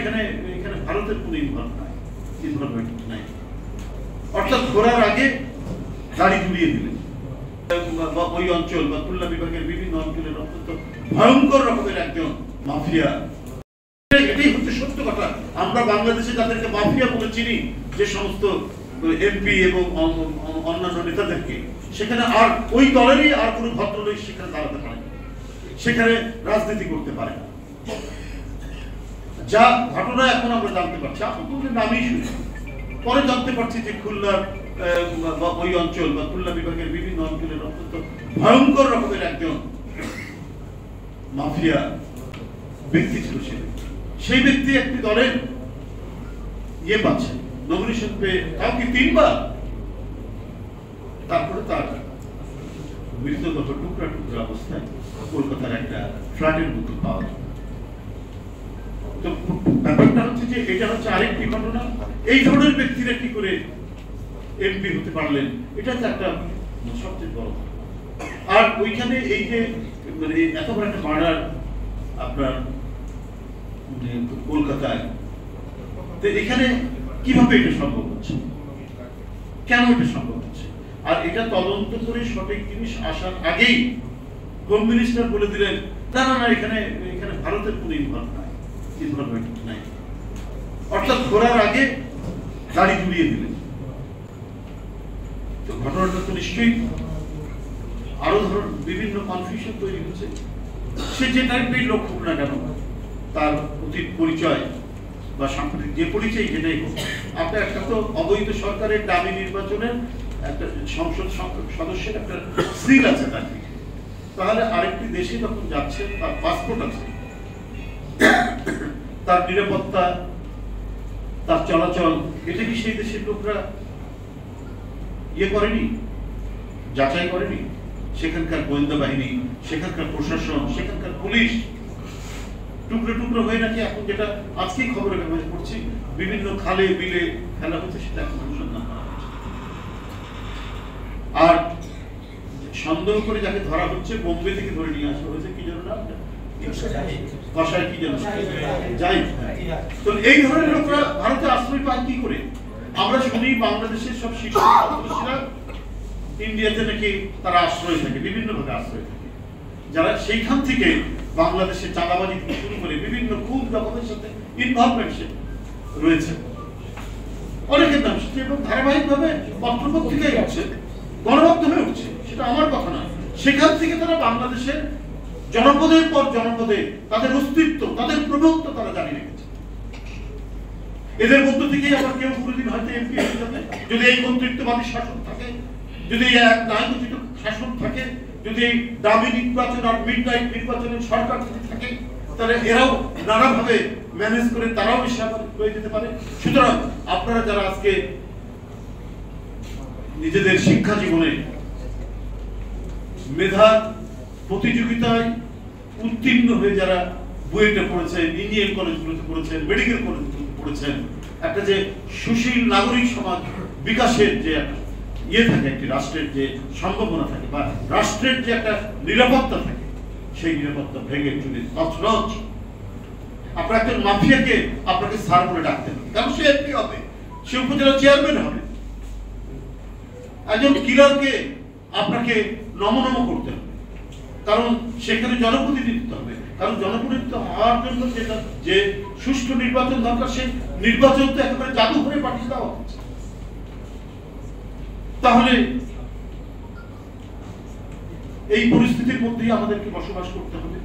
এখানে এখানে ভারতের কোনো ইনভলভমেন্ট নাই। অর্থাৎ ঘোরার আগে গাড়ি জুড়িয়ে দিলেন বা ওই অঞ্চল বা খুলনা বিভাগের বিভিন্ন অঞ্চলের অত্যন্ত ভয়ঙ্কর রকমের একজন মাফিয়া। এটাই হচ্ছে সত্য কথা। আমরা বাংলাদেশে যাদেরকে মাফিয়া বলে চিনি, যে সমস্ত এমপি এবং অন্যান্য নেতাদেরকে, সেখানে আর ওই দলেরই আর কোনো ভদ্রলোক সেখানে দাঁড়াতে পারে না, সেখানে রাজনীতি করতে পারে না। যা ঘটনা এখন আমরা জানতে পারছি, আপনাদের নামই শুনি, পরে জানতে পারছি যে খুলনার ওই অঞ্চল বা খুলনা বিভাগের বিভিন্ন অঞ্চলের অত্যন্ত ভয়ঙ্কর রকমের একজন মাফিয়া ব্যক্তি ছিল। সেই ব্যক্তি একটি দলের পাচ্ছে, নমিনেশন পেয়ে কাউকে 3 বার, তারপরে তার মৃতদেহ টুকরা টুকরা অবস্থায় কলকাতার একটা ফ্ল্যাটের মধ্যে পাওয়া যায়। তো ব্যাপারটা হচ্ছে যে এটা হচ্ছে আরেকটি ঘটনা। এই ধরনের ব্যক্তিরা কি করে এমপি হতে পারলেন, এটা হচ্ছে একটা সবচেয়ে বড়। আর ওইখানে এই যে মানে এত বড় একটা মার্ডার আপনার কলকাতায়, তো এখানে কিভাবে এটা সম্ভব হচ্ছে, কেন এটা সম্ভব হচ্ছে? আর এটা তদন্ত করে সঠিক জিনিস আসার আগেই হোম মিনিস্টার বলে দিলেন না না না, এখানে এখানে ভারতের কোনো ইনভলভমেন্ট নাই। অর্থাৎ ঘোরার আগে গাড়ি জুড়িয়ে দিলেন। তো ঘটনাটা তো নিশ্চয়ই আরো ধরুন বিভিন্ন কনফিউশন তৈরি হচ্ছে। সে যে টাইপের লোক হোক না কেন, তার অতীত পরিচয় বা সাম্প্রতিক যে পরিচয় যেটাই হোক, আপনার একটা তো অবৈধ সরকারের দাবি নির্বাচনের একটা সংসদ সদস্যের একটা সিল আছে তার, তাহলে আরেকটি দেশে যখন যাচ্ছে তার পাসপোর্ট আছে, তার নিরাপত্তা, তার চলাচল, এটা কি সেই দেশের লোকরা করেনি, যাচাই করেনি? সেখানকার গোয়েন্দা বাহিনী, সেখানকার প্রশাসন, সেখানকার পুলিশ টুকরো টুকরো হয়ে নাকি এখন যেটা আজকেই খবরের কাগজে পড়ছি, বিভিন্ন খালে বিলে ফেলা হচ্ছে, সেটা এখন অনুসন্ধান করা হচ্ছে। আর সন্দেহ করে যাকে ধরা হচ্ছে, বোম্বে থেকে ধরে নিয়ে আসা হয়েছে, কি যেন নাম, ভাষায় কি যেন যাই। তো এই ধরনের লোকরা ভারতে আশ্রয় পায় কি করে? আমরা শুনি বাংলাদেশের সব শীর্ষ সদস্যরা ইন্ডিয়াতে নাকি তারা আশ্রয় থাকে, বিভিন্ন ভাবে আশ্রয় থাকে, যারা সেইখান থেকে বাংলাদেশের চাঁদাবাজি থেকে শুরু করে বিভিন্ন খুন জগতের সাথে ইনভলভমেন্ট রয়েছে, অনেকের নাম শুনছে এবং ধারাবাহিকভাবে পত্রপত্রিকায় উঠছে, গণমাধ্যমে উঠছে, সেটা আমার কথা না। সেখান থেকে তারা বাংলাদেশের জনপদের পর জনপদে তাদের অস্তিত্ব, তাদের প্রভুত্ব তারা জানিয়ে রেখেছে। এদের মধ্য থেকেই আবার কেউ কোনোদিন হয়তো এমপি হয়ে যাবে, যদি এই কর্তৃত্ববাদী শাসন থাকে, যদি এক ন্যায়োচিত শাসন থাকে, যদি এই দামি নির্বাচন আর মিডনাইট নির্বাচনের সরকার যদি থাকে, তাহলে এরাও নানাভাবে ম্যানেজ করে তারাও হয়ে যেতে পারে। সুতরাং আপনারা যারা আজকে নিজেদের শিক্ষা জীবনে মেধা প্রতিযোগিতায় উত্তীর্ণ হয়ে যারা বুয়েটে পড়েছেন, ইঞ্জিনিয়ারিং কলেজগুলোতে পড়েছেন, মেডিকেল কলেজগুলোতে পড়েছেন, একটা যে সুশীল নাগরিক সমাজ বিকাশের যে থাকে, একটি রাষ্ট্রের যে সম্ভাবনা থাকে বা রাষ্ট্রের যে একটা নিরাপত্তা থাকে, সেই নিরাপত্তা ভেঙে চুরে তছনছ। আপনার একজন মাফিয়াকে আপনাকে স্যার বলে ডাকতে হবে, কারণ সে এমপি হবে, সে উপজেলা চেয়ারম্যান হবে। একজন কিলারকে আপনাকে নমনম করতে হবে, কারণ সেখানে জনপ্রতিনিধিত্ব হবে, কারণ জনপ্রতিনিধিত্ব হওয়ার জন্য যেটা যে সুষ্ঠু নির্বাচন দরকার, সেই নির্বাচন তো একেবারে জাদু করে পাঠিয়ে দেওয়া হচ্ছে। তাহলে এই পরিস্থিতির মধ্যেই আমাদেরকে বসবাস করতে হবে।